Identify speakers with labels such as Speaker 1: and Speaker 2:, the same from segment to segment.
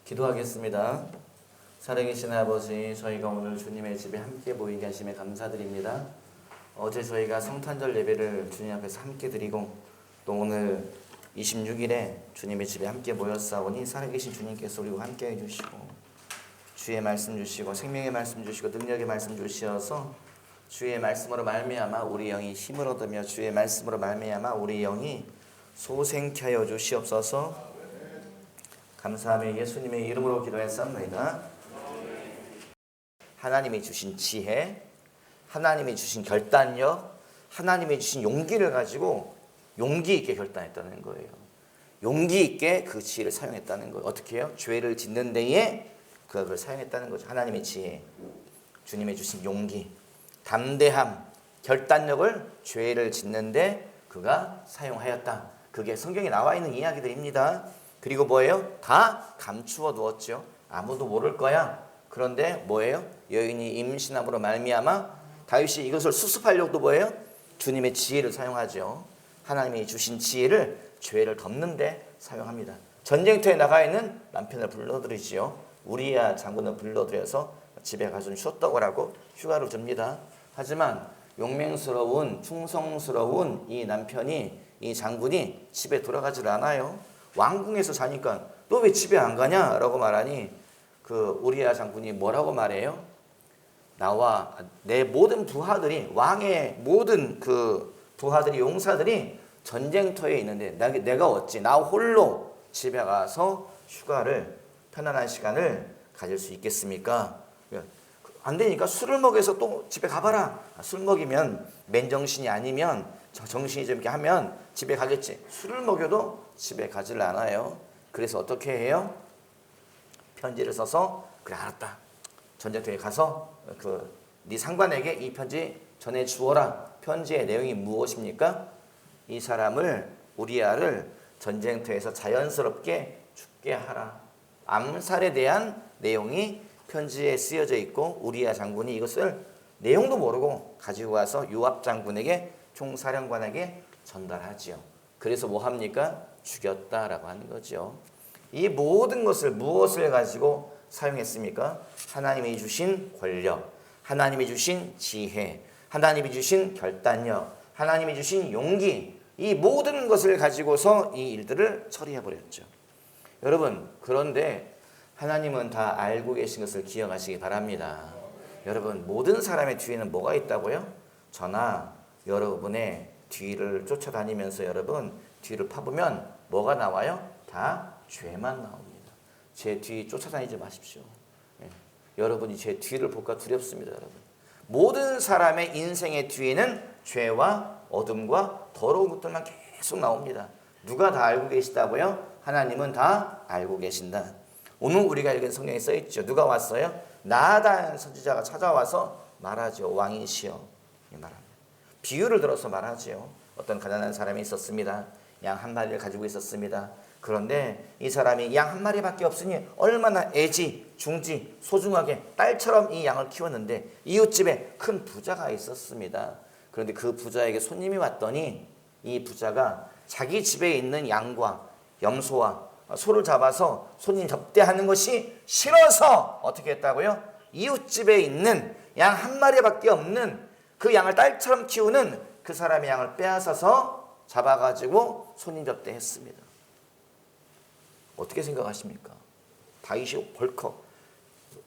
Speaker 1: 기도하겠습니다. 살아계신 아버지, 저희가 오늘 주님의 집에 함께 모이게 하심에 감사드립니다. 어제 저희가 성탄절 예배를 주님 앞에서 함께 드리고 또 오늘 26일에 주님의 집에 함께 모였사오니 살아계신 주님께서 우리와 함께 해주시고 주의 말씀 주시고 생명의 말씀 주시고 능력의 말씀 주시어서 주의 말씀으로 말미암아 우리 영이 힘을 얻으며 주의 말씀으로 말미암아 우리 영이 소생케 하여 주시옵소서. 감사하며 예수님의 이름으로 기도했습니다. 하나님이 주신 지혜, 하나님이 주신 결단력, 하나님이 주신 용기를 가지고 용기 있게 결단했다는 거예요. 용기 있게 그 지혜를 사용했다는 거예요. 어떻게 해요? 죄를 짓는 데에 그걸 사용했다는 거죠. 하나님의 지혜, 주님의 주신 용기, 담대함, 결단력을 죄를 짓는데 그가 사용하였다. 그게 성경에 나와 있는 이야기들입니다. 그리고 뭐예요? 다 감추어 두었죠. 아무도 모를 거야. 그런데 뭐예요? 여인이 임신함으로 말미암아 다윗이 이것을 수습하려고 뭐예요? 주님의 지혜를 사용하죠. 하나님이 주신 지혜를 죄를 덮는데 사용합니다. 전쟁터에 나가 있는 남편을 불러들이지요. 우리야 장군을 불러들여서 집에 가서 쉬었다고 하고 휴가를 줍니다. 하지만 용맹스러운 충성스러운 이 남편이 이 장군이 집에 돌아가질 않아요. 왕궁에서 자니까 너 왜 집에 안 가냐? 라고 말하니 그 우리야 장군이 뭐라고 말해요? 나와 내 모든 부하들이 왕의 모든 그 부하들이 용사들이 전쟁터에 있는데 내가 어찌 나 홀로 집에 가서 휴가를 편안한 시간을 가질 수 있겠습니까? 안 되니까 술을 먹여서 또 집에 가봐라. 술 먹이면 맨정신이 아니면 정신이 좀 이렇게 하면 집에 가겠지. 술을 먹여도 집에 가질 않아요. 그래서 어떻게 해요? 편지를 써서 그래 알았다. 전쟁터에 가서 네 상관에게 이 편지 전해 주어라. 편지의 내용이 무엇입니까? 이 사람을 우리아를 전쟁터에서 자연스럽게 죽게 하라. 암살에 대한 내용이 편지에 쓰여져 있고 우리아 장군이 이것을 내용도 모르고 가지고 와서 요압 장군에게 총사령관에게 전달하지요. 그래서 뭐 합니까? 죽였다라고 하는 거죠. 이 모든 것을 무엇을 가지고 사용했습니까? 하나님이 주신 권력, 하나님이 주신 지혜, 하나님이 주신 결단력, 하나님이 주신 용기, 이 모든 것을 가지고서 이 일들을 처리해버렸죠. 여러분, 그런데 하나님은 다 알고 계신 것을 기억하시기 바랍니다. 여러분, 모든 사람의 뒤에는 뭐가 있다고요? 저나 여러분의 뒤를 쫓아다니면서 여러분 뒤를 파보면 뭐가 나와요? 다 죄만 나옵니다. 제 뒤 쫓아다니지 마십시오. 여러분이 제 뒤를 볼까 두렵습니다. 여러분, 모든 사람의 인생의 뒤에는 죄와 어둠과 더러운 것들만 계속 나옵니다. 누가 다 알고 계시다고요? 하나님은 다 알고 계신다. 오늘 우리가 읽은 성경에 써있죠. 누가 왔어요? 나단 선지자가 찾아와서 말하죠. 왕이시여 말합니다. 비유를 들어서 말하지요. 어떤 가난한 사람이 있었습니다. 양 한 마리를 가지고 있었습니다. 그런데 이 사람이 양 한 마리밖에 없으니 얼마나 애지, 중지, 소중하게 딸처럼 이 양을 키웠는데 이웃집에 큰 부자가 있었습니다. 그런데 그 부자에게 손님이 왔더니 이 부자가 자기 집에 있는 양과 염소와 소를 잡아서 손님 접대하는 것이 싫어서 어떻게 했다고요? 이웃집에 있는 양 한 마리밖에 없는 그 양을 딸처럼 키우는 그 사람의 양을 빼앗아서 잡아가지고 손님 접대했습니다. 어떻게 생각하십니까? 다윗이 벌컥,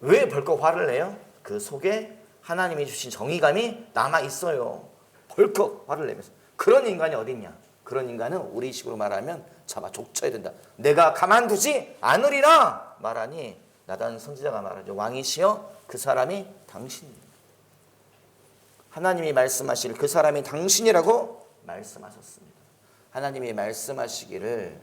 Speaker 1: 왜 벌컥 화를 내요? 그 속에 하나님이 주신 정의감이 남아있어요. 벌컥 화를 내면서. 그런 인간이 어딨냐? 그런 인간은 우리 식으로 말하면 잡아 족쳐야 된다. 내가 가만두지 않으리라 말하니 나단 선지자가 말하죠. 왕이시여 그 사람이 당신입니다. 하나님이 말씀하실 그 사람이 당신이라고 말씀하셨습니다. 하나님이 말씀하시기를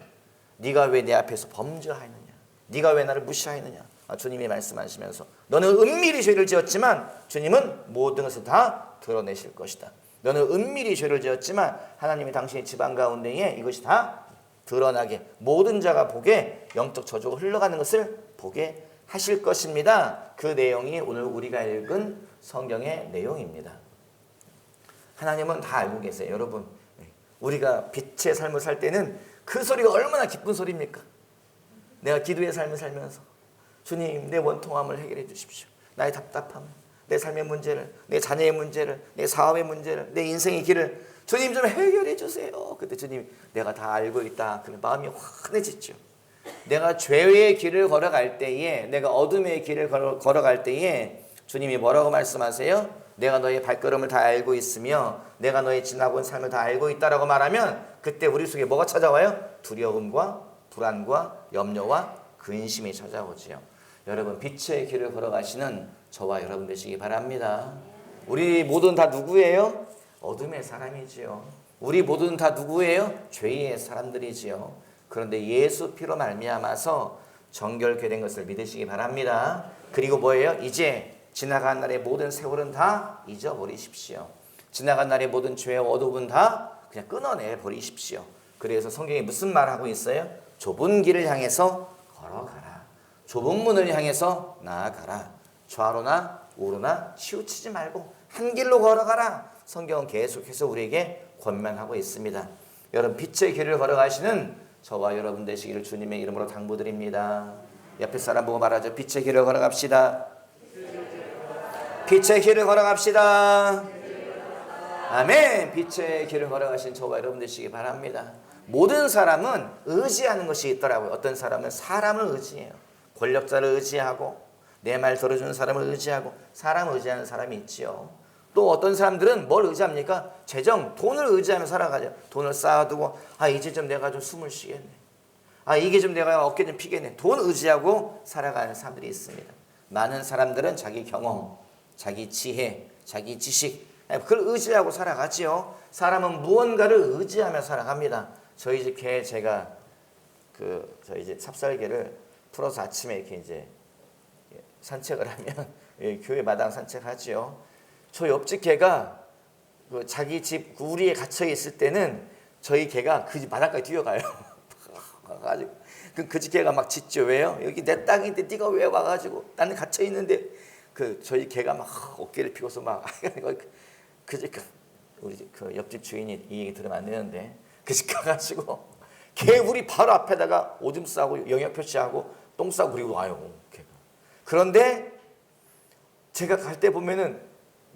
Speaker 1: 네가 왜 내 앞에서 범죄하였느냐? 네가 왜 나를 무시하였느냐? 주님이 말씀하시면서 너는 은밀히 죄를 지었지만 주님은 모든 것을 다 드러내실 것이다. 너는 은밀히 죄를 지었지만 하나님이 당신의 집안 가운데에 이것이 다 드러나게 모든 자가 보게 영적 저주가 흘러가는 것을 보게 하실 것입니다. 그 내용이 오늘 우리가 읽은 성경의 내용입니다. 하나님은 다 알고 계세요. 여러분, 우리가 빛의 삶을 살 때는 그 소리가 얼마나 기쁜 소리입니까? 내가 기도의 삶을 살면서 주님, 내 원통함을 해결해 주십시오. 나의 답답함, 내 삶의 문제를, 내 자녀의 문제를, 내 사업의 문제를, 내 인생의 길을 주님 좀 해결해 주세요. 그때 주님, 내가 다 알고 있다. 그런 마음이 환해지죠. 내가 죄의 길을 걸어갈 때에, 내가 어둠의 길을 걸어갈 때에 주님이 뭐라고 말씀하세요? 내가 너의 발걸음을 다 알고 있으며 내가 너의 지나고 온 삶을 다 알고 있다라고 말하면 그때 우리 속에 뭐가 찾아와요? 두려움과 불안과 염려와 근심이 찾아오지요. 여러분, 빛의 길을 걸어가시는 저와 여러분 되시기 바랍니다. 우리 모두는 다 누구예요? 어둠의 사람이지요. 우리 모두는 다 누구예요? 죄의 사람들이지요. 그런데 예수 피로 말미암아서 정결케 된 것을 믿으시기 바랍니다. 그리고 뭐예요? 이제 지나간 날의 모든 세월은 다 잊어버리십시오. 지나간 날의 모든 죄와 어둠은 다 그냥 끊어내 버리십시오. 그래서 성경이 무슨 말하고 있어요? 좁은 길을 향해서 걸어가라. 좁은 문을 향해서 나아가라. 좌로나 우로나 치우치지 말고 한 길로 걸어가라. 성경은 계속해서 우리에게 권면하고 있습니다. 여러분, 빛의 길을 걸어가시는 저와 여러분 되시기를 주님의 이름으로 당부드립니다. 옆에 사람 보고 말하죠. 빛의 길을 걸어갑시다. 빛의 길을 걸어갑시다. 아멘. 빛의 길을 걸어가신 저와 여러분 되시기 바랍니다. 모든 사람은 의지하는 것이 있더라고요. 어떤 사람은 사람을 의지해요. 권력자를 의지하고 내 말 들어주는 사람을 의지하고 사람을 의지하는 사람이 있지요. 또 어떤 사람들은 뭘 의지합니까? 재정, 돈을 의지하며 살아가죠. 돈을 쌓아두고 이제 좀 내가 좀 숨을 쉬겠네. 이게 좀 내가 어깨 좀 피겠네. 돈 의지하고 살아가는 사람들이 있습니다. 많은 사람들은 자기 경험, 자기 지혜, 자기 지식 그걸 의지하고 살아가지요. 사람은 무언가를 의지하며 살아갑니다. 저희 집 개 제가 저희 집 삽살개를 풀어서 아침에 이렇게 이제 산책을 하면 교회 마당 산책하지요. 저 옆집 개가 자기 집 우리에 갇혀 있을 때는 저희 개가 그 집 마당까지 뛰어가요. 가가지고 그 집 개가 막 짖죠. 왜요? 여기 내 땅인데 네가 왜 와가지고 나는 갇혀 있는데 저희 개가 막 어깨를 피고서 막 우리 그 옆집 주인이 이 얘기 들으면 안 되는데 그 집 가가지고 개 우리 바로 앞에다가 오줌 싸고 영역 표시하고 똥 싸고 그리고 와요. 개가. 그런데 제가 갈 때 보면은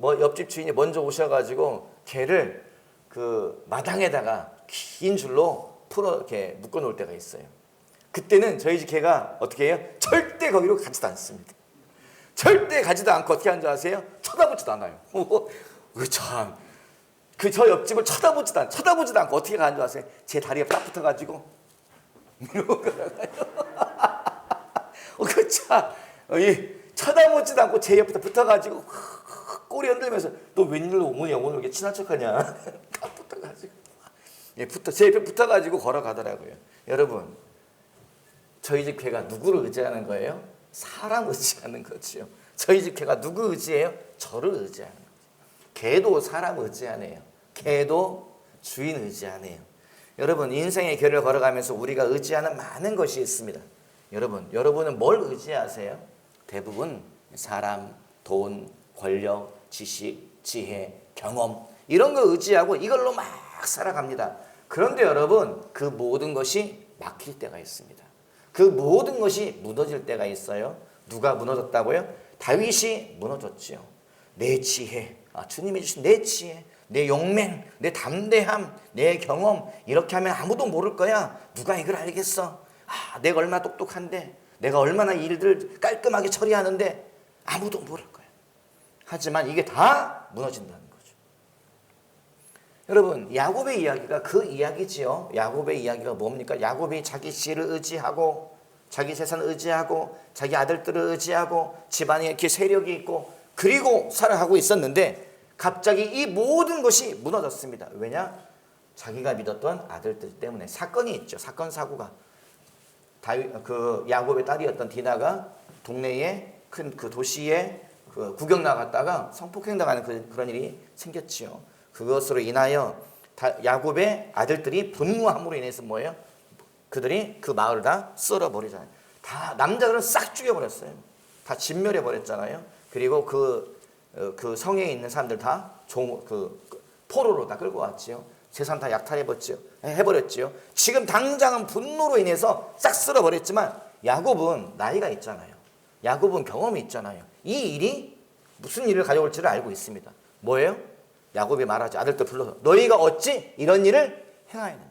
Speaker 1: 옆집 주인이 먼저 오셔가지고 개를 그 마당에다가 긴 줄로 풀어 이렇게 묶어 놓을 때가 있어요. 그때는 저희 집 개가 어떻게 해요? 절대 거기로 가지도 않습니다. 절대 가지도 않고 어떻게 하는 줄 아세요? 쳐다보지도 않아요. 참, 저 옆집을 쳐다보지도 않고 어떻게 가는 줄 아세요? 제 다리에 딱 붙어가지고 이러고 참, 쳐다보지도 않고 제 옆에 붙어가지고 꼬리 흔들면서 너 웬일로 오늘 이렇게 친한 척하냐? 딱 붙어가지고 제 옆에 붙어가지고 걸어가더라고요. 여러분, 저희 집 개가 누구를 의지하는 거예요? 사람 의지하는 거죠. 저희 집 개가 누구 의지해요? 저를 의지하는 거죠. 개도 사람 의지하네요. 개도 주인 의지하네요. 여러분, 인생의 길을 걸어가면서 우리가 의지하는 많은 것이 있습니다. 여러분은 뭘 의지하세요? 대부분 사람, 돈, 권력, 지식, 지혜, 경험 이런 거 의지하고 이걸로 막 살아갑니다. 그런데 여러분, 그 모든 것이 막힐 때가 있습니다. 그 모든 것이 무너질 때가 있어요. 누가 무너졌다고요? 다윗이 무너졌지요. 내 지혜, 주님이 주신 내 지혜, 내 용맹, 내 담대함, 내 경험 이렇게 하면 아무도 모를 거야. 누가 이걸 알겠어? 내가 얼마나 똑똑한데, 내가 얼마나 일들을 깔끔하게 처리하는데 아무도 모를 거야. 하지만 이게 다 무너진다는 거죠. 여러분, 야곱의 이야기가 그 이야기지요. 야곱의 이야기가 뭡니까? 야곱이 자기 씨를 의지하고 자기 재산을 의지하고 자기 아들들을 의지하고 집안에 이렇게 세력이 있고 그리고 살아가고 있었는데 갑자기 이 모든 것이 무너졌습니다. 왜냐? 자기가 믿었던 아들들 때문에 사건이 있죠. 사건 사고가. 야곱의 딸이었던 디나가 동네에 큰 그 도시에 구경 나갔다가 성폭행당하는 그런 일이 생겼지요. 그것으로 인하여 야곱의 아들들이 분노함으로 인해서 뭐예요? 그들이 그 마을을 다 썰어버리잖아요. 다 남자들은 싹 죽여버렸어요. 다 진멸해버렸잖아요. 그리고 그 성에 있는 사람들 다 포로로 다 끌고 왔지요. 재산 다 해버렸지요. 지금 당장은 분노로 인해서 싹 쓸어버렸지만 야곱은 나이가 있잖아요. 야곱은 경험이 있잖아요. 이 일이 무슨 일을 가져올지를 알고 있습니다. 뭐예요? 야곱이 말하죠. 아들들 불러서 너희가 어찌 이런 일을 행하였느냐.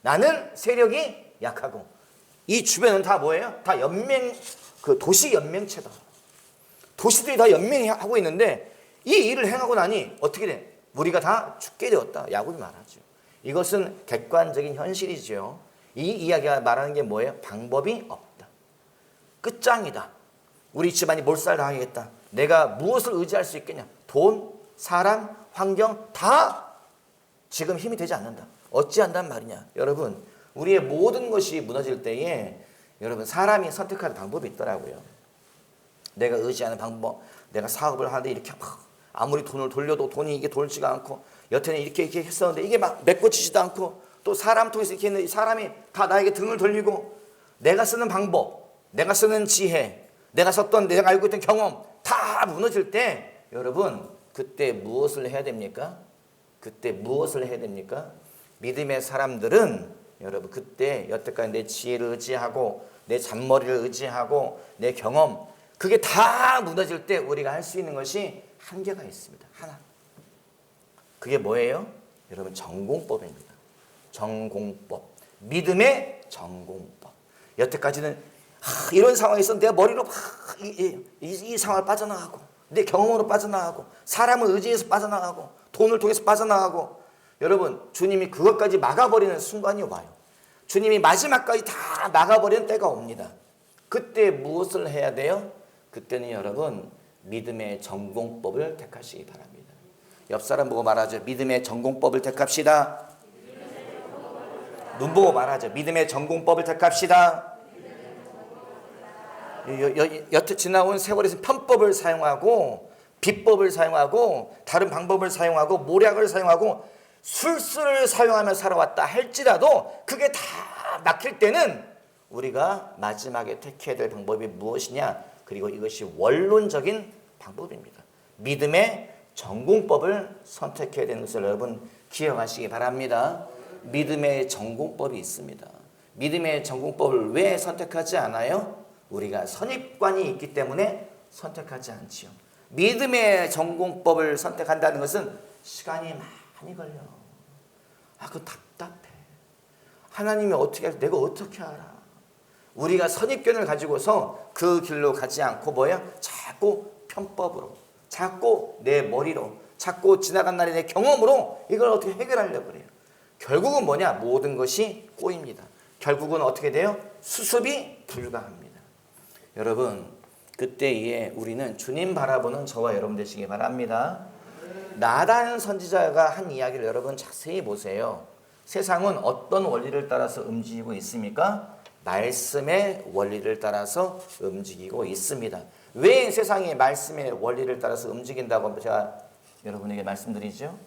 Speaker 1: 나는 세력이 약하고 이 주변은 다 뭐예요? 다 연맹, 그 도시 연맹체다. 도시들이 다 연맹하고 있는데 이 일을 행하고 나니 어떻게 돼? 우리가 다 죽게 되었다. 야곱이 말하죠. 이것은 객관적인 현실이죠. 이 이야기가 말하는 게 뭐예요? 방법이 없다. 끝장이다. 우리 집안이 몰살당하겠다. 내가 무엇을 의지할 수 있겠냐? 돈, 사람, 환경 다 지금 힘이 되지 않는다. 어찌한단 말이냐? 여러분, 우리의 모든 것이 무너질 때에 여러분 사람이 선택하는 방법이 있더라고요. 내가 의지하는 방법, 내가 사업을 하는데 이렇게 막 아무리 돈을 돌려도 돈이 이게 돌지가 않고 여태는 이렇게 했었는데 이게 막 메꿔지지도 않고 또 사람 통해서 이렇게 했는데 사람이 다 나에게 등을 돌리고 내가 쓰는 방법, 내가 쓰는 지혜, 내가 썼던 내가 알고 있던 경험 다 무너질 때 여러분 그때 무엇을 해야 됩니까? 그때 무엇을 해야 됩니까? 믿음의 사람들은 여러분 그때 여태까지 내 지혜를 의지하고 내 잔머리를 의지하고 내 경험 그게 다 무너질 때 우리가 할 수 있는 것이 한계가 있습니다. 하나. 그게 뭐예요? 여러분 전공법입니다. 전공법. 믿음의 전공법. 여태까지는 이런 상황에서 내가 머리로 이 상황을 빠져나가고 내 경험으로 빠져나가고 사람을 의지해서 빠져나가고 돈을 통해서 빠져나가고 여러분 주님이 그것까지 막아버리는 순간이 와요. 주님이 마지막까지 다 막아버리는 때가 옵니다. 그때 무엇을 해야 돼요? 그때는 여러분 믿음의 전공법을 택하시기 바랍니다. 옆 사람 보고 말하죠. 믿음의 전공법을 택합시다. 눈 보고 말하죠. 믿음의 전공법을 택합시다. 여태 지나온 세월에서 편법을 사용하고 비법을 사용하고 다른 방법을 사용하고 모략을 사용하고 술수를 사용하며 살아왔다 할지라도 그게 다 막힐 때는 우리가 마지막에 택해야 될 방법이 무엇이냐? 그리고 이것이 원론적인 방법입니다. 믿음의 전공법을 선택해야 되는 것을 여러분 기억하시기 바랍니다. 믿음의 전공법이 있습니다. 믿음의 전공법을 왜 선택하지 않아요? 우리가 선입관이 있기 때문에 선택하지 않지요. 믿음의 전공법을 선택한다는 것은 시간이 많이 걸려. 그거 답답해. 하나님이 어떻게 할지 내가 어떻게 알아? 우리가 선입견을 가지고서 그 길로 가지 않고 뭐야? 자꾸 편법으로, 자꾸 내 머리로, 자꾸 지나간 날의 내 경험으로 이걸 어떻게 해결하려고 그래요. 결국은 뭐냐? 모든 것이 꼬입니다. 결국은 어떻게 돼요? 수습이 불가합니다. 여러분, 그때에 우리는 주님 바라보는 저와 여러분 되시기 바랍니다. 나단 선지자가 한 이야기를 여러분 자세히 보세요. 세상은 어떤 원리를 따라서 움직이고 있습니까? 말씀의 원리를 따라서 움직이고 있습니다. 왜 세상이 말씀의 원리를 따라서 움직인다고 제가 여러분에게 말씀드리죠?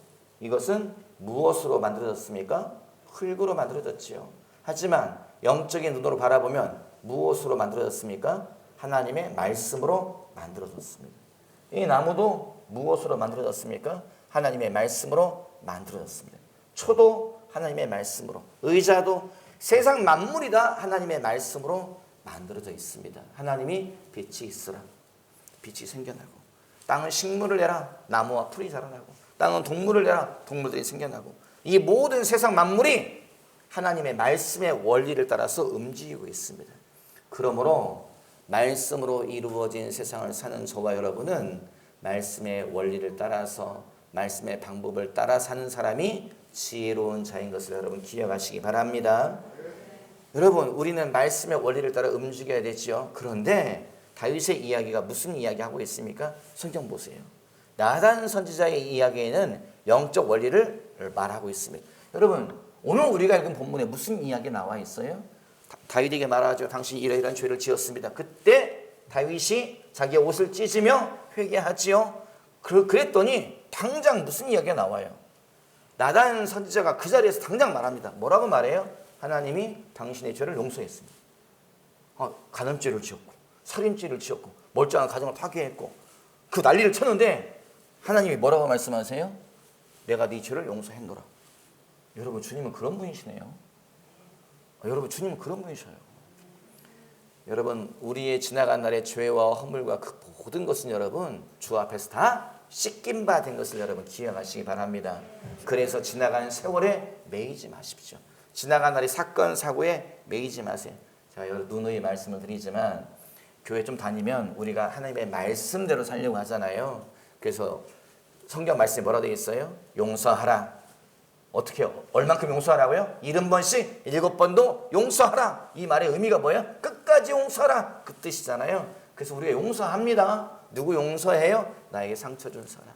Speaker 1: 이것은 무엇으로 만들어졌습니까? 흙으로 만들어졌지요. 하지만 영적인 눈으로 바라보면 무엇으로 만들어졌습니까? 하나님의 말씀으로 만들어졌습니다. 이 나무도 무엇으로 만들어졌습니까? 하나님의 말씀으로 만들어졌습니다. 초도 하나님의 말씀으로, 의자도 세상 만물이 다 하나님의 말씀으로 만들어져 있습니다. 하나님이 빛이 있으라, 빛이 생겨나고, 땅은 식물을 내라, 나무와 풀이 자라나고, 땅은 동물을 내라, 동물들이 생겨나고, 이 모든 세상 만물이 하나님의 말씀의 원리를 따라서 움직이고 있습니다. 그러므로 말씀으로 이루어진 세상을 사는 저와 여러분은 말씀의 원리를 따라서 말씀의 방법을 따라 사는 사람이 지혜로운 자인 것을 여러분 기억하시기 바랍니다. 여러분, 우리는 말씀의 원리를 따라 움직여야 되지요. 그런데 다윗의 이야기가 무슨 이야기하고 있습니까? 성경 보세요. 나단 선지자의 이야기에는 영적 원리를 말하고 있습니다. 여러분, 오늘 우리가 읽은 본문에 무슨 이야기 나와 있어요? 다윗에게 말하죠. 당신이 이러이러한 죄를 지었습니다. 그때 다윗이 자기의 옷을 찢으며 회개하지요. 그랬더니 당장 무슨 이야기가 나와요? 나단 선지자가 그 자리에서 당장 말합니다. 뭐라고 말해요? 하나님이 당신의 죄를 용서했습니다. 간음죄를 지었고 살인죄를 지었고 멀쩡한 가정을 파괴했고 그 난리를 쳤는데 하나님이 뭐라고 말씀하세요? 내가 네 죄를 용서했노라. 여러분, 주님은 그런 분이시네요. 여러분, 주님은 그런 분이셔요. 여러분 우리의 지나간 날의 죄와 허물과 그 모든 것은 여러분 주 앞에서 다 씻긴 바 된 것을 여러분 기억하시기 바랍니다. 그래서 지나간 세월에 매이지 마십시오. 지나간 날의 사건 사고에 매이지 마세요. 제가 여러분 누누이 말씀을 드리지만 교회 좀 다니면 우리가 하나님의 말씀대로 살려고 하잖아요. 그래서 성경 말씀에 뭐라 되어 있어요? 용서하라. 어떻게 해요? 얼만큼 용서하라고요? 70번씩 7번도 용서하라. 이 말의 의미가 뭐예요? 끝까지 용서하라. 그 뜻이잖아요. 그래서 우리가 용서합니다. 누구 용서해요? 나에게 상처 준 사람,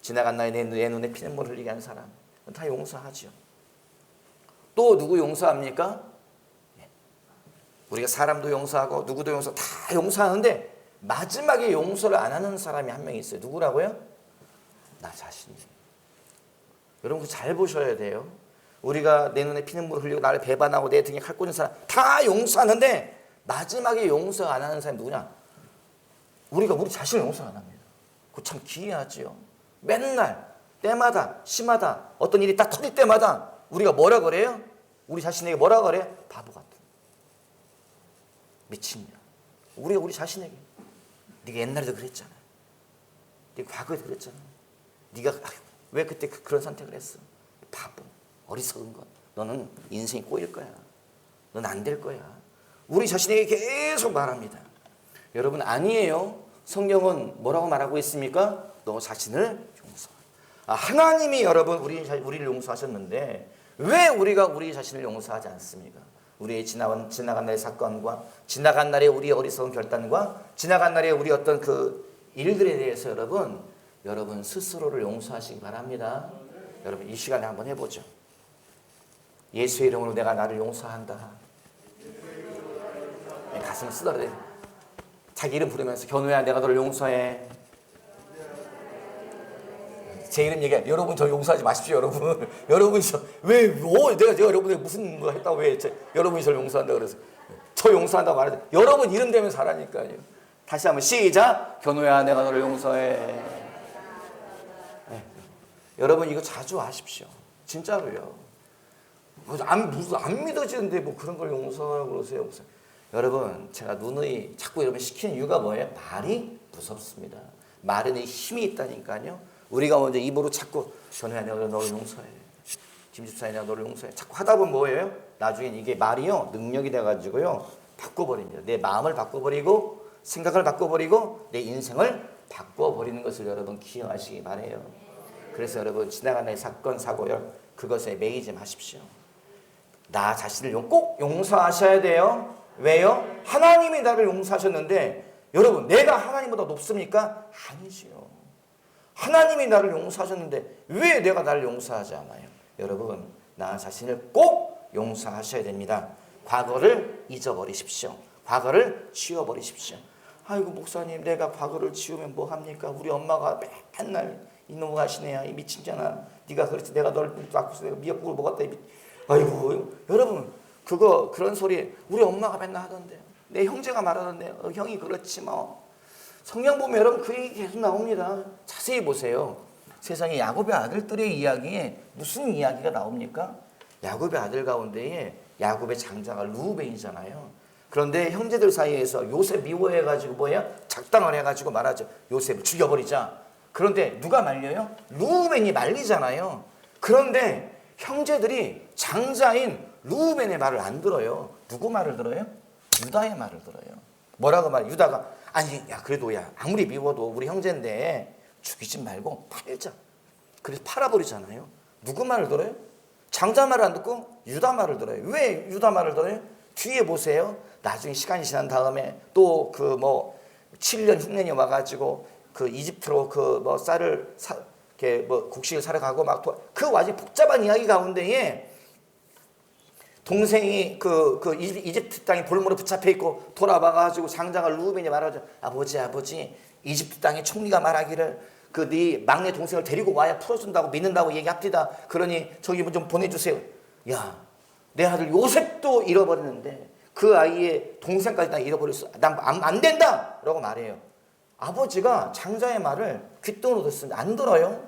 Speaker 1: 지나간 나의 내 눈에 피눈물 흘리게 한 사람 다 용서하죠. 또 누구 용서합니까? 우리가 사람도 용서하고 누구도 용서 다 용서하는데 마지막에 용서를 안 하는 사람이 한 명 있어요. 누구라고요? 나 자신이에요. 여러분 잘 보셔야 돼요. 우리가 내 눈에 피눈물 흘리고 나를 배반하고 내 등에 칼 꽂은 사람 다 용서하는데 마지막에 용서 안 하는 사람이 누구냐? 우리가 우리 자신을 용서 안 합니다. 그거 참 기이하지요. 맨날 때마다 시마다 어떤 일이 딱 터질 때마다 우리가 뭐라 그래요? 우리 자신에게 뭐라 그래요? 바보 같은 미친년. 우리가 우리 자신에게 네가 옛날에도 그랬잖아. 네가 과거에도 그랬잖아. 네가 왜 그때 그런 선택을 했어? 바보, 어리석은 것. 너는 인생이 꼬일 거야. 넌 안 될 거야. 우리 자신에게 계속 말합니다. 여러분 아니에요. 성경은 뭐라고 말하고 있습니까? 너 자신을 용서. 하나님이 여러분 우리를 용서하셨는데 왜 우리가 우리 자신을 용서하지 않습니까? 우리의 지나간 날의 사건과 지나간 날의 우리의 어리석은 결단과 지나간 날의 우리 어떤 그 일들에 대해서 여러분 스스로를 용서하시기 바랍니다. 여러분 이 시간에 한번 해보죠. 예수의 이름으로 내가 나를 용서한다. 가슴을 쓰다듬어 자기 이름 부르면서 견우야 내가 너를 용서해. 제 이름 얘기해. 여러분 저 용서하지 마십시오. 여러분 여러분이 왜 내가 여러분에게 무슨 거 했다고 왜 여러분이 저를 용서한다 그래서 저 용서한다고 말하지. 여러분 이름 되면 잘하니까요. 다시 한번 시작. 견우야 내가 너를 용서해. 네. 여러분 이거 자주 하십시오. 진짜로요. 안 믿어지는데 뭐 그런 걸 용서하라고 그러세요. 여러분 제가 누누이 자꾸 여러분 시키는 이유가 뭐예요? 말이 무섭습니다. 말에는 힘이 있다니까요. 우리가 먼저 입으로 자꾸 견우야 내가 너를 용서해. 김집사야 내가 너를 용서해. 자꾸 하다 보면 뭐예요? 나중엔 이게 말이요 능력이 돼가지고요 바꿔버립니다. 내 마음을 바꿔버리고 생각을 바꿔버리고 내 인생을 바꿔버리는 것을 여러분 기억하시기 바라요. 그래서 여러분 지나간 나의 사건 사고요 그것에 매이지 마십시오. 나 자신을 꼭 용서하셔야 돼요. 왜요? 하나님이 나를 용서하셨는데 여러분 내가 하나님보다 높습니까? 아니지요. 하나님이 나를 용서하셨는데 왜 내가 나를 용서하지 않아요? 여러분 나 자신을 꼭 용서하셔야 됩니다. 과거를 잊어버리십시오. 과거를 지워버리십시오. 아이고 목사님 내가 과거를 지우면 뭐합니까? 우리 엄마가 맨날 이놈 하시네요. 이 미친잖아. 네가 그랬지. 내가 널 낳고서 내가 미역국을 먹었다. 아이고 여러분 그런 소리 우리 엄마가 맨날 하던데요. 내 형제가 말하던데요. 형이 그렇지 뭐. 성경 보면 여러분 그 얘기 계속 나옵니다. 자세히 보세요. 세상에 야곱의 아들들의 이야기에 무슨 이야기가 나옵니까? 야곱의 아들 가운데에 야곱의 장자가 르우벤이잖아요. 그런데 형제들 사이에서 요셉 미워해가지고 뭐야? 작당을 해가지고 말하죠. 요셉을 죽여버리자. 그런데 누가 말려요? 르우벤이 말리잖아요. 그런데 형제들이 장자인 르우벤의 말을 안 들어요. 누구 말을 들어요? 유다의 말을 들어요. 뭐라고 말해? 유다가 아니 야 그래도 야 아무리 미워도 우리 형제인데 죽이지 말고 팔자. 그래서 팔아버리잖아요. 누구 말을 들어요? 장자 말을 안 듣고 유다 말을 들어요. 왜 유다 말을 들어요? 뒤에 보세요. 나중에 시간이 지난 다음에 또 그 뭐 7년 흉년이 와가지고 그 이집트로 그 뭐 쌀을 이렇게 뭐 곡식을 사러 가고 막 그 와중에 복잡한 이야기 가운데에 동생이 그 이집트 땅에 볼모로 붙잡혀 있고 돌아와가지고 장자가 르우벤이 말하죠. 아버지 이집트 땅의 총리가 말하기를 그 네 막내 동생을 데리고 와야 풀어준다고 믿는다고 얘기합디다. 그러니 저기 좀 보내주세요. 야, 내 아들 요셉도 잃어버렸는데 그 아이의 동생까지 다 잃어버렸어. 난 안 된다! 라고 말해요. 아버지가 장자의 말을 귓등으로 듣습니다. 안 들어요.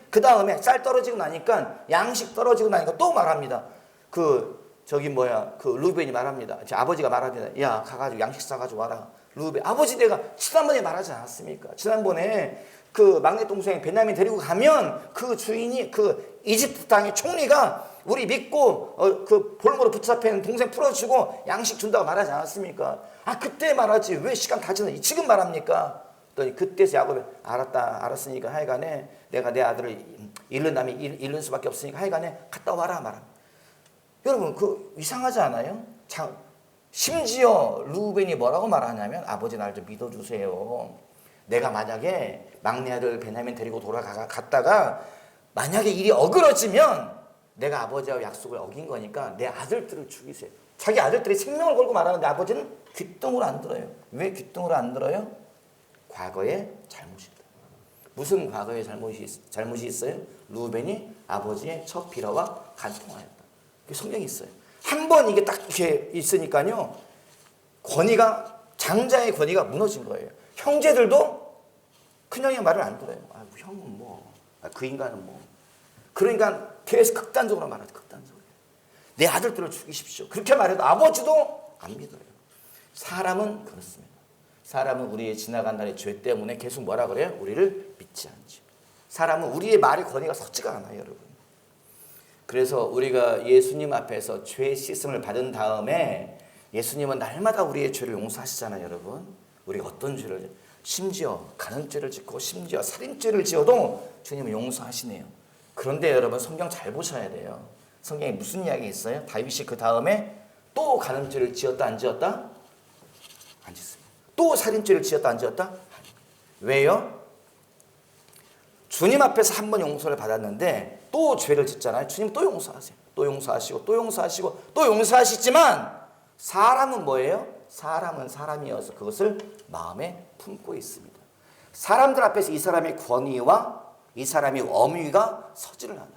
Speaker 1: 그 다음에 쌀 떨어지고 나니까 양식 떨어지고 나니까 또 말합니다. 그 저기 뭐야 그 루벤이 말합니다. 제 아버지가 말합니다. 야 가가지고 양식 사가지고 와라. 루벤 아버지 내가 지난번에 말하지 않았습니까? 지난번에 그 막내 동생 베냐민 데리고 가면 그 주인이 그 이집트 땅의 총리가 우리 믿고 그 볼모로 붙잡혀 있는 동생 풀어주고 양식 준다고 말하지 않았습니까? 아 그때 말하지 왜 시간 다 지났는지 지금 말합니까? 그때서 야곱이 알았으니까 하여간에 내가 내 아들을 잃는 수밖에 없으니까 하여간에 갔다 와라 말합니다. 여러분 그 이상하지 않아요? 심지어 루벤이 뭐라고 말하냐면 아버지 날 좀 믿어주세요. 내가 만약에 막내 아들 베냐민 데리고 갔다가 만약에 일이 어그러지면 내가 아버지와 약속을 어긴 거니까 내 아들들을 죽이세요. 자기 아들들이 생명을 걸고 말하는데 아버지는 귀뚱으로 안 들어요. 왜 귀뚱으로 안 들어요? 과거에 잘못이 있다. 무슨 과거에 잘못이 있어요? 루벤이 아버지의 첫 비라와 간통하였다. 성경이 있어요. 한 번 이게 딱 이렇게 있으니까요. 장자의 권위가 무너진 거예요. 형제들도 큰형의 말을 안 들어요. 형은 뭐, 그 인간은 뭐. 그러니까 계속 극단적으로 말하죠. 극단적으로. 내 아들들을 죽이십시오. 그렇게 말해도 아버지도 안 믿어요. 사람은 그렇습니다. 사람은 우리의 지나간 날의 죄 때문에 계속 뭐라 그래요? 우리를 믿지 않죠. 사람은 우리의 말의 권위가 섰지가 않아요, 여러분. 그래서 우리가 예수님 앞에서 죄 씻음을 받은 다음에 예수님은 날마다 우리의 죄를 용서하시잖아요, 여러분. 우리가 어떤 죄를 심지어 간음죄를 짓고 심지어 살인죄를 지어도 주님은 용서하시네요. 그런데 여러분 성경 잘 보셔야 돼요. 성경에 무슨 이야기 있어요? 다윗이 그 다음에 또 간음죄를 지었다 안 지었다? 안 짓습니다. 또 살인죄를 지었다 안 지었다? 왜요? 주님 앞에서 한 번 용서를 받았는데 또 죄를 짓잖아요. 주님 또 용서하세요. 또 용서하시고 또 용서하시고 또 용서하시지만 사람은 뭐예요? 사람은 사람이어서 그것을 마음에 품고 있습니다. 사람들 앞에서 이 사람의 권위와 이 사람의 엄위가 서지를 않아요.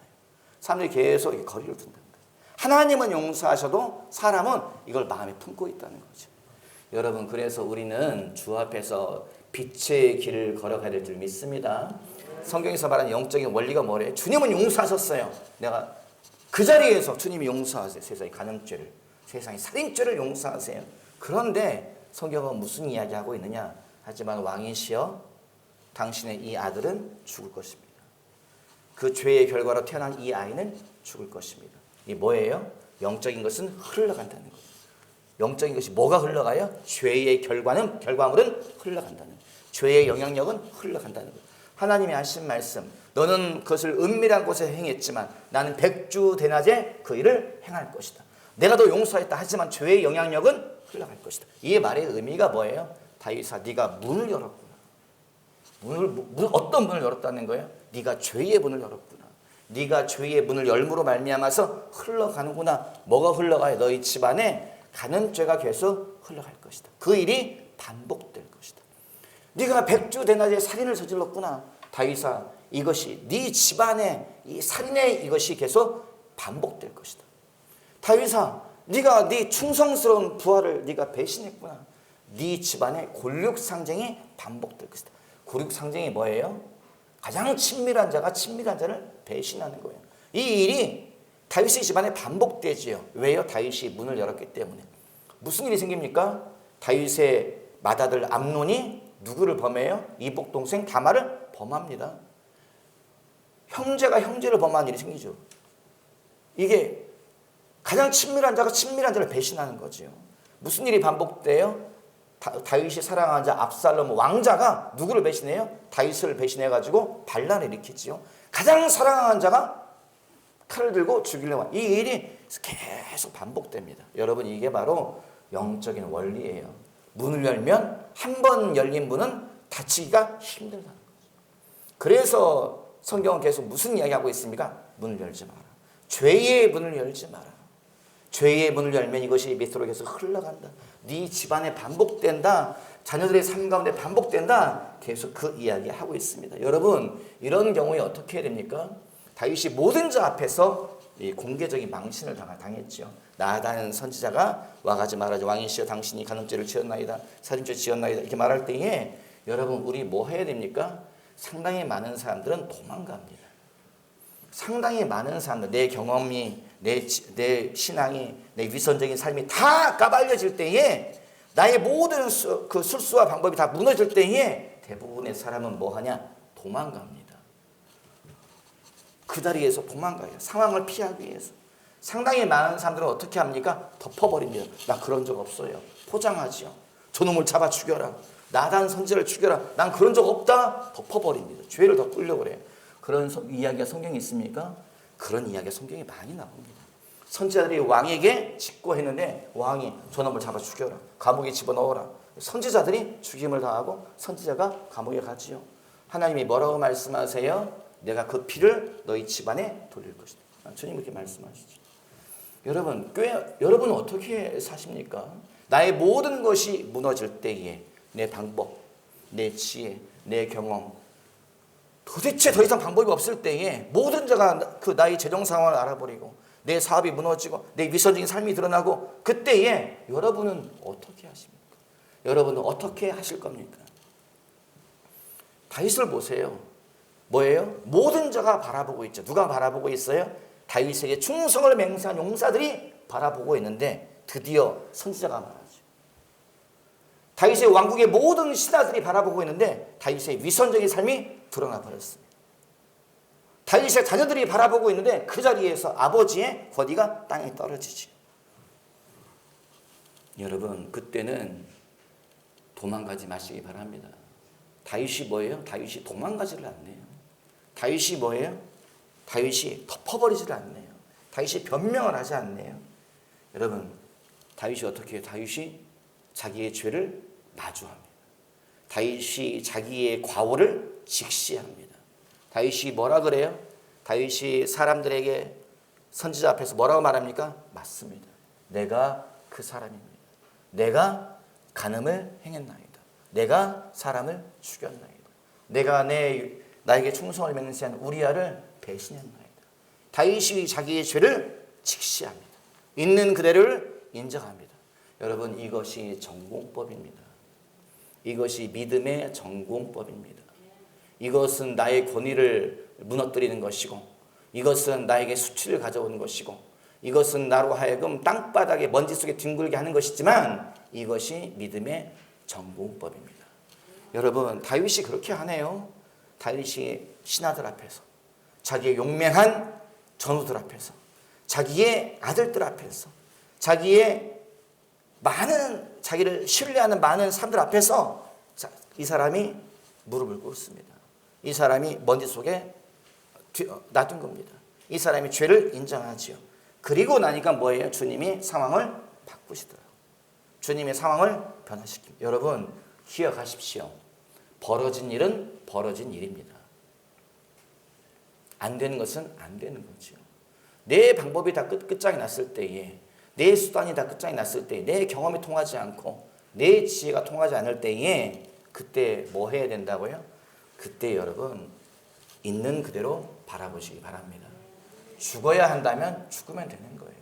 Speaker 1: 사람들이 계속 거리를 둔다는 거예요. 하나님은 용서하셔도 사람은 이걸 마음에 품고 있다는 거죠. 여러분 그래서 우리는 주 앞에서 빛의 길을 걸어가야 될 줄 믿습니다. 성경에서 말하는 영적인 원리가 뭐래요? 주님은 용서하셨어요. 내가 그 자리에서 주님이 용서하세요. 세상의 간음죄를, 세상의 살인죄를 용서하세요. 그런데 성경은 무슨 이야기하고 있느냐? 하지만 왕이시여 당신의 이 아들은 죽을 것입니다. 그 죄의 결과로 태어난 이 아이는 죽을 것입니다. 이 뭐예요? 영적인 것은 흘러간다는 거예요. 영적인 것이 뭐가 흘러가요? 죄의 결과물은 흘러간다는 거예요. 죄의 영향력은 흘러간다는 거예요. 하나님이 하신 말씀, 너는 그것을 은밀한 곳에 행했지만 나는 백주대낮에 그 일을 행할 것이다. 내가 너 용서했다 하지만 죄의 영향력은 흘러갈 것이다. 이 말의 의미가 뭐예요? 다윗아, 네가 문을 열었구나. 어떤 문을 열었다는 거예요? 네가 죄의 문을 열었구나. 네가 죄의 문을 열므로 말미암아서 흘러가는구나. 뭐가 흘러가요? 너희 집안에 간음죄가 계속 흘러갈 것이다. 그 일이 반복될 것이다. 네가 백주대낮에 살인을 저질렀구나. 다윗아, 이것이 네 집안에 이 살인의 이것이 계속 반복될 것이다. 다윗아, 네가 네 충성스러운 부하를 네가 배신했구나. 네 집안에 골육상쟁이 반복될 것이다. 골육상쟁이 뭐예요? 가장 친밀한 자가 친밀한 자를 배신하는 거예요. 이 일이 다윗의 집안에 반복되지요. 왜요? 다윗이 문을 열었기 때문에. 무슨 일이 생깁니까? 다윗의 맏아들 암논이 누구를 범해요? 이복 동생 다말을 범합니다. 형제가 형제를 범하는 일이 생기죠. 이게 가장 친밀한 자가 친밀한 자를 배신하는 거죠. 무슨 일이 반복돼요? 다윗이 사랑하는 자 압살롬 왕자가 누구를 배신해요? 다윗을 배신해가지고 반란을 일으키지요. 가장 사랑하는 자가 칼을 들고 죽이려고 하는 이 일이 계속 반복됩니다. 여러분 이게 바로 영적인 원리예요. 문을 열면 한 번 열린 문은 닫히기가 힘들다는 거죠. 그래서 성경은 계속 무슨 이야기하고 있습니까? 문을 열지 마라. 죄의 문을 열지 마라. 죄의 문을 열면 이것이 밑으로 계속 흘러간다. 네 집안에 반복된다. 자녀들의 삶 가운데 반복된다. 계속 그 이야기하고 있습니다. 여러분 이런 경우에 어떻게 해야 됩니까? 다윗이 모든 자 앞에서 이 공개적인 망신을 당했죠. 나단 선지자가 와가지 말하지 왕이시여 당신이 간음죄를 지었나이다. 살인죄 지었나이다. 이렇게 말할 때에 여러분 우리 뭐 해야 됩니까? 상당히 많은 사람들은 도망갑니다. 상당히 많은 사람들, 내 경험이 내 신앙이, 내 위선적인 삶이 다 까발려질 때에, 나의 모든 그 술수와 방법이 다 무너질 때에 대부분의 사람은 뭐 하냐? 도망갑니다. 그 자리에서 도망가요. 상황을 피하기 위해서. 상당히 많은 사람들은 어떻게 합니까? 덮어버립니다. 나 그런 적 없어요. 포장하지요. 저놈을 잡아 죽여라. 나단 선지자를 죽여라. 난 그런 적 없다. 덮어버립니다. 죄를 덮으려고 그래요. 그런 이야기가 성경에 있습니까? 그런 이야기가 성경에 많이 나옵니다. 선지자들이 왕에게 직고했는데 왕이 저놈을 잡아 죽여라. 감옥에 집어넣어라. 선지자들이 죽임을 당하고 선지자가 감옥에 가지요. 하나님이 뭐라고 말씀하세요? 내가 그 피를 너희 집안에 돌릴 것이다. 주님 그렇게 말씀하시죠. 여러분은 어떻게 사십니까? 나의 모든 것이 무너질 때에 내 방법, 내 지혜, 내 경험, 도대체 더 이상 방법이 없을 때에 모든 자가 그 나의 재정 상황을 알아버리고 내 사업이 무너지고 내 위선적인 삶이 드러나고 그때에 여러분은 어떻게 하십니까? 여러분은 어떻게 하실 겁니까? 다윗을 보세요. 뭐예요? 모든 자가 바라보고 있죠. 누가 바라보고 있어요? 다윗에게 충성을 맹세한 용사들이 바라보고 있는데 드디어 선지자가 말하죠. 다윗의 왕국의 모든 신하들이 바라보고 있는데 다윗의 위선적인 삶이 드러나 버렸습니다. 다윗의 자녀들이 바라보고 있는데 그 자리에서 아버지의 권위가 땅에 떨어지죠. 여러분 그때는 도망가지 마시기 바랍니다. 다윗이 뭐예요? 다윗이 도망가지를 않네요. 다윗이 뭐예요? 다윗이 덮어버리지를 않네요. 다윗이 변명을 하지 않네요. 여러분 다윗이 어떻게 해요? 다윗이 자기의 죄를 마주합니다. 다윗이 자기의 과오를 직시합니다. 다윗이 뭐라 그래요? 다윗이 사람들에게 선지자 앞에서 뭐라고 말합니까? 맞습니다. 내가 그 사람입니다. 내가 간음을 행했나이다. 내가 사람을 죽였나이다. 내가 나에게 충성을 맹세한 우리아를 배신했나이다. 다윗이 자기의 죄를 직시합니다. 있는 그대로를 인정합니다. 여러분 이것이 전공법입니다. 이것이 믿음의 전공법입니다. 이것은 나의 권위를 무너뜨리는 것이고 이것은 나에게 수치를 가져오는 것이고 이것은 나로 하여금 땅바닥에 먼지 속에 뒹굴게 하는 것이지만 이것이 믿음의 전공법입니다. 여러분 다윗이 그렇게 하네요. 다윗이 신하들 앞에서 자기의 용맹한 전우들 앞에서 자기의 아들들 앞에서 자기의 많은 자기를 신뢰하는 많은 사람들 앞에서 이 사람이 무릎을 꿇습니다. 이 사람이 먼지 속에 놔둔 겁니다. 이 사람이 죄를 인정하지요. 그리고 나니까 뭐예요? 주님이 상황을 바꾸시더라고요. 주님의 상황을 변화시킵니다. 여러분 기억하십시오. 벌어진 일은 벌어진 일입니다. 안 되는 것은 안 되는 거죠. 내 방법이 다 끝장이 났을 때에 내 수단이 다 끝장이 났을 때 내 경험이 통하지 않고 내 지혜가 통하지 않을 때에 그때 뭐 해야 된다고요? 그때 여러분 있는 그대로 바라보시기 바랍니다. 죽어야 한다면 죽으면 되는 거예요.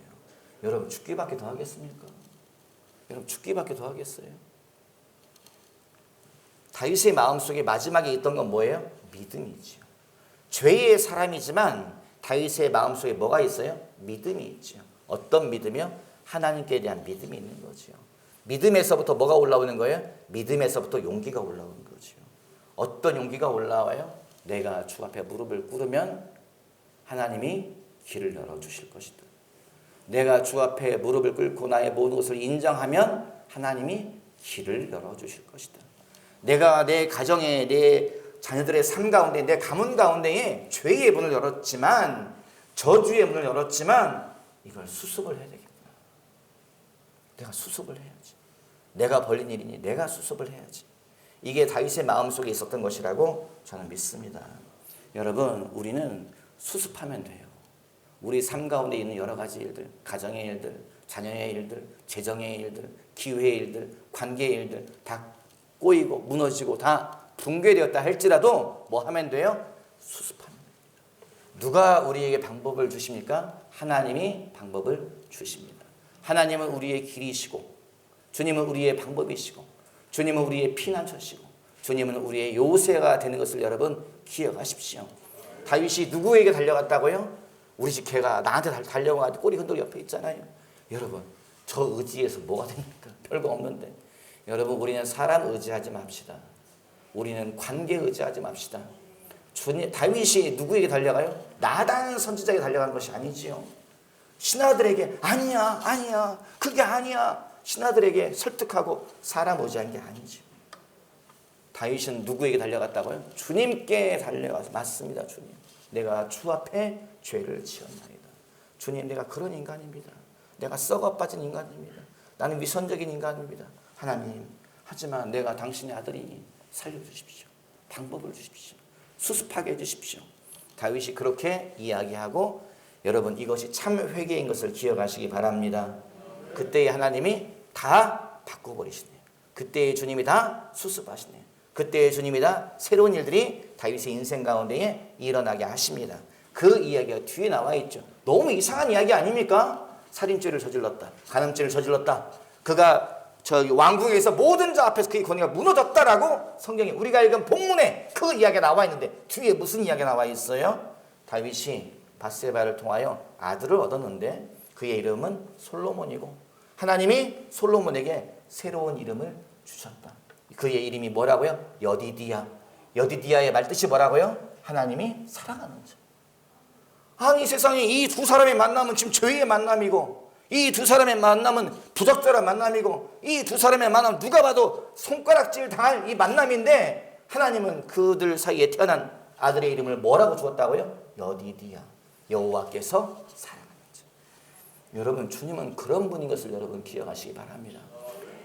Speaker 1: 여러분 죽기밖에 더 하겠습니까? 여러분 죽기밖에 더 하겠어요? 다윗의 마음속에 마지막에 있던 건 뭐예요? 믿음이죠. 죄의 사람이지만 다윗의 마음속에 뭐가 있어요? 믿음이 있죠. 어떤 믿음이요? 하나님께 대한 믿음이 있는 거죠. 믿음에서부터 뭐가 올라오는 거예요? 믿음에서부터 용기가 올라오는 거죠. 어떤 용기가 올라와요? 내가 주 앞에 무릎을 꿇으면 하나님이 길을 열어주실 것이다. 내가 주 앞에 무릎을 꿇고 나의 모든 것을 인정하면 하나님이 길을 열어주실 것이다. 내가 내 가정에 내 자녀들의 삶 가운데 내 가문 가운데에 죄의 문을 열었지만 저주의 문을 열었지만 이걸 수습을 해야 되겠다. 내가 수습을 해야지. 내가 벌린 일이니 내가 수습을 해야지. 이게 다윗의 마음속에 있었던 것이라고 저는 믿습니다. 여러분 우리는 수습하면 돼요. 우리 삶 가운데 있는 여러 가지 일들, 가정의 일들, 자녀의 일들, 재정의 일들, 기회의 일들, 관계의 일들 다 꼬이고 무너지고 다 붕괴되었다 할지라도 뭐 하면 돼요? 수습하면 됩니다. 누가 우리에게 방법을 주십니까? 하나님이 방법을 주십니다. 하나님은 우리의 길이시고 주님은 우리의 방법이시고 주님은 우리의 피난처시고 주님은 우리의 요새가 되는 것을 여러분 기억하십시오. 다윗이 누구에게 달려갔다고요? 우리 집 개가 나한테 달려와가지고 꼬리 흔들고 옆에 있잖아요. 여러분, 저 의지에서 뭐가 됩니까? 별거 없는데. 여러분, 우리는 사람 의지하지 맙시다. 우리는 관계 의지하지 맙시다. 다윗이 누구에게 달려가요? 나단 선지자에게 달려간 것이 아니지요. 신하들에게 아니야 그게 아니야. 신하들에게 설득하고 사람 의지한 게 아니죠. 다윗은 누구에게 달려갔다고요? 주님께 달려가서 맞습니다. 주님, 내가 주 앞에 죄를 지었나이다. 주님, 내가 그런 인간입니다. 내가 썩어 빠진 인간입니다. 나는 위선적인 인간입니다. 하나님, 하지만 내가 당신의 아들이니 살려주십시오. 방법을 주십시오. 수습하게 해주십시오. 다윗이 그렇게 이야기하고, 여러분, 이것이 참 회개인 것을 기억하시기 바랍니다. 그때의 하나님이 다 바꿔버리시네요. 그때의 주님이 다 수습하시네요. 그때의 주님이 다 새로운 일들이 다윗의 인생 가운데에 일어나게 하십니다. 그 이야기가 뒤에 나와 있죠. 너무 이상한 이야기 아닙니까? 살인죄를 저질렀다, 간음죄를 저질렀다, 그가 저기 왕궁에서 모든 자 앞에서 그의 권위가 무너졌다라고 성경에 우리가 읽은 본문에 그 이야기가 나와 있는데, 뒤에 무슨 이야기가 나와 있어요? 다윗이 밧세바를 통하여 아들을 얻었는데 그의 이름은 솔로몬이고, 하나님이 솔로몬에게 새로운 이름을 주셨다. 그의 이름이 뭐라고요? 여디디야. 여디디야의 말뜻이 뭐라고요? 하나님이 사랑하는 자. 아니, 세상에 이 두 사람의 만남은 지금 죄의 만남이고, 이 두 사람의 만남은 부적절한 만남이고, 이 두 사람의 만남은 누가 봐도 손가락질 당할 이 만남인데, 하나님은 그들 사이에 태어난 아들의 이름을 뭐라고 주었다고요? 여디디야. 여호와께서 사랑하는 자. 여러분, 주님은 그런 분인 것을 여러분 기억하시기 바랍니다.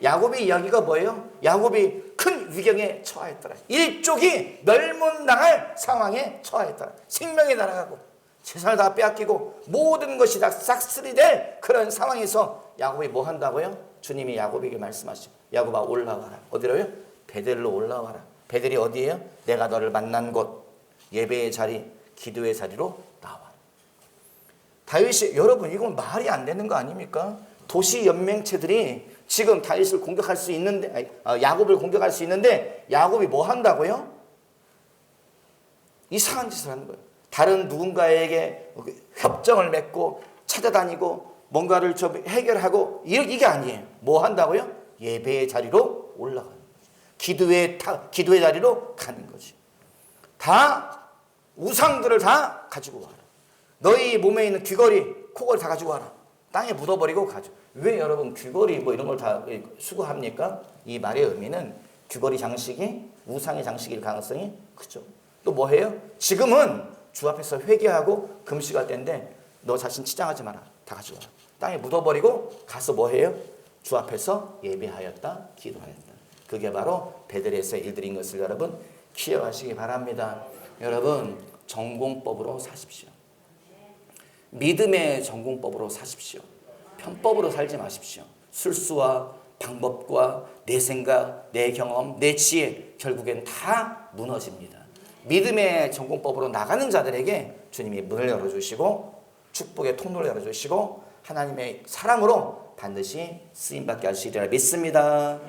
Speaker 1: 야곱의 이야기가 뭐예요? 야곱이 큰 위경에 처하였더라. 일족이 멸문당할 상황에 처하였더라. 생명이 날아가고 재산을 다 빼앗기고 모든 것이 다 싹쓸이 될 그런 상황에서 야곱이 뭐 한다고요? 주님이 야곱에게 말씀하시죠. 야곱아, 올라와라. 어디로요? 베델로 올라와라. 베델이 어디예요? 내가 너를 만난 곳, 예배의 자리, 기도의 자리로 나와. 다윗이, 여러분, 이건 말이 안 되는 거 아닙니까? 도시 연맹체들이 지금 다윗을 공격할 수 있는데, 야곱을 공격할 수 있는데, 야곱이 뭐 한다고요? 이상한 짓을 하는 거예요. 다른 누군가에게 협정을 맺고 찾아다니고 뭔가를 좀 해결하고, 이게 아니에요. 뭐 한다고요? 예배의 자리로 올라가는 거죠. 기도의 자리로 가는 거지. 다 우상들을 다 가지고 와라. 너희 몸에 있는 귀걸이, 코걸이 다 가지고 와라. 땅에 묻어버리고 가죠. 왜 여러분 귀걸이 뭐 이런 걸 다 수거합니까? 이 말의 의미는 귀걸이 장식이 우상의 장식일 가능성이 크죠. 또 뭐 해요? 지금은 주 앞에서 회개하고 금식할 때인데 너 자신 치장하지 마라. 다 가지고 와라. 땅에 묻어버리고 가서 뭐 해요? 주 앞에서 예배하였다, 기도하였다. 그게 바로 베들에서의 일들인 것을 여러분 기억하시기 바랍니다. 여러분, 전공법으로 사십시오. 믿음의 전공법으로 사십시오. 편법으로 살지 마십시오. 술수와 방법과 내 생각, 내 경험, 내 지혜, 결국엔 다 무너집니다. 믿음의 전공법으로 나가는 자들에게 주님이 문을 열어주시고 축복의 통로를 열어주시고 하나님의 사랑으로 반드시 쓰임받게 하시리라 믿습니다.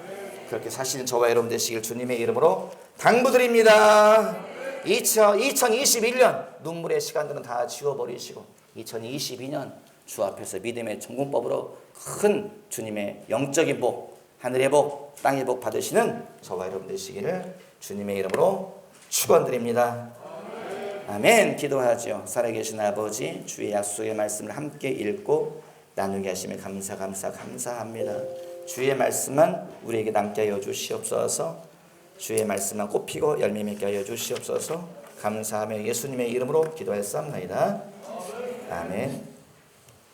Speaker 1: 그렇게 사시는 저와 여러분 되시길 주님의 이름으로 당부드립니다. 2021년 눈물의 시간들은 다 지워버리시고 2022년 주 앞에서 믿음의 전공법으로 큰 주님의 영적인 복, 하늘의 복, 땅의 복 받으시는 저와 여러분 되시기를 주님의 이름으로 축원드립니다. 아멘. 기도하죠. 살아계신 아버지, 주의 약속의 말씀을 함께 읽고 나누게 하시며 감사합니다. 주의 말씀만 우리에게 남게 하여 주시옵소서. 주의 말씀만 꽃피고 열매 맺게 하여 주시옵소서. 감사하며 예수님의 이름으로 기도하였사옵나이다. 아멘.